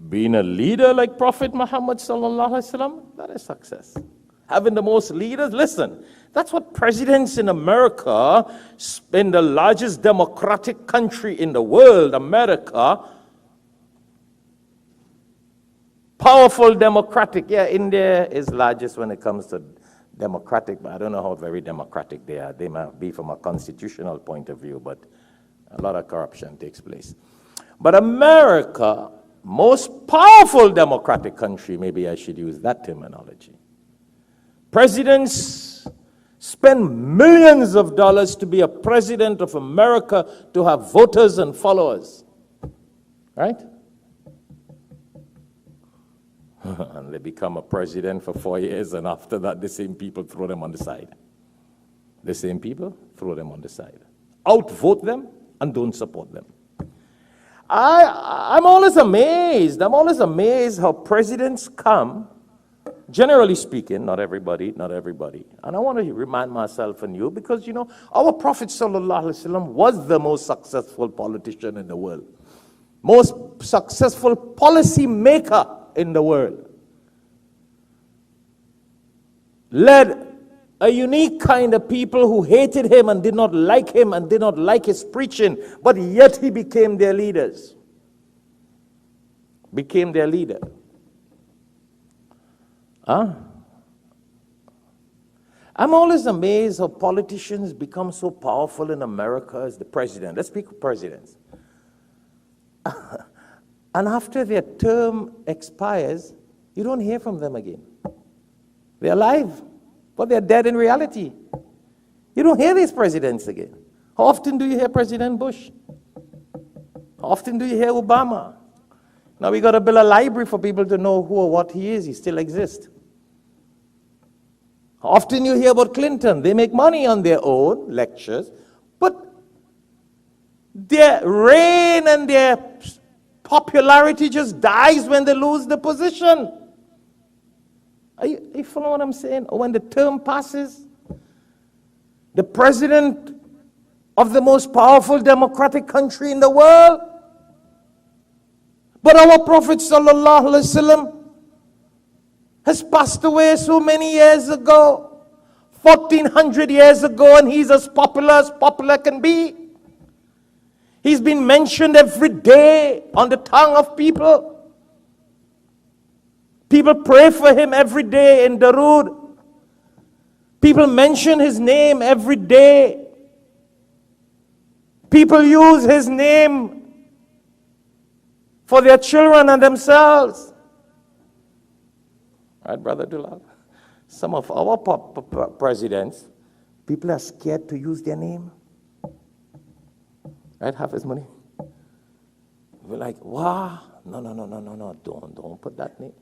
Being a leader like Prophet Muhammad sallallahu alaihi wasallam, that is success. Having the most leaders, listen, that's what presidents in America, in the largest democratic country in the world, America, powerful democratic, yeah, India is largest when it comes to democratic, but I don't know how very democratic they are. They might be from a constitutional point of view, but a lot of corruption takes place. But America, most powerful democratic country, maybe I should use that terminology. Presidents spend millions of dollars to be a president of America, to have voters and followers, right? And they become a president for 4 years, and after that, the same people throw them on the side. The same people throw them on the side. Outvote them and don't support them. I'm always amazed. I'm always amazed how presidents come, generally speaking, not everybody. And I want to remind myself and you, because, you know, our Prophet sallallahu alaihi wasallam was the most successful politician in the world. Most successful policy maker in the world. Led a unique kind of people who hated him and did not like him and did not like his preaching, but yet he became their leaders. Became their leader. I'm always amazed how politicians become so powerful in America as the president. Let's speak of presidents. And after their term expires, you don't hear from them again. They're alive, but they're dead in reality. You don't hear these presidents again. How often do you hear President Bush? How often do you hear Obama? Now we got to build a library for people to know who or what he is. He still exists. How often you hear about Clinton? They make money on their own lectures, but their reign and their popularity just dies when they lose the position. Are you following what I'm saying? Or when the term passes, the president of the most powerful democratic country in the world. But our Prophet sallallahu alaihi wasallam has passed away so many years ago, 1400 years ago, and he's as popular can be. He's been mentioned every day on the tongue of people. People pray for him every day in Darul. People mention his name every day. People use his name for their children and themselves. Right, Brother Dulal? Some of our presidents, people are scared to use their name. Right, half his money. We're like, wow, no, don't put that name.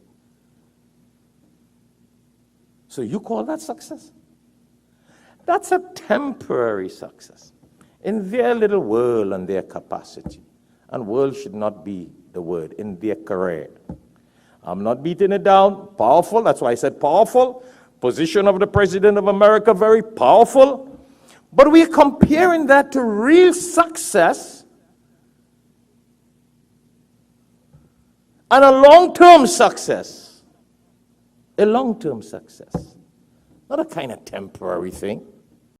So you call that success? That's a temporary success in their little world and their capacity. And world should not be the word, in their career. I'm not beating it down. Powerful, that's why I said powerful. Position of the President of America, very powerful. But we're comparing that to real success and a long-term success. A long-term success. Not a kind of temporary thing.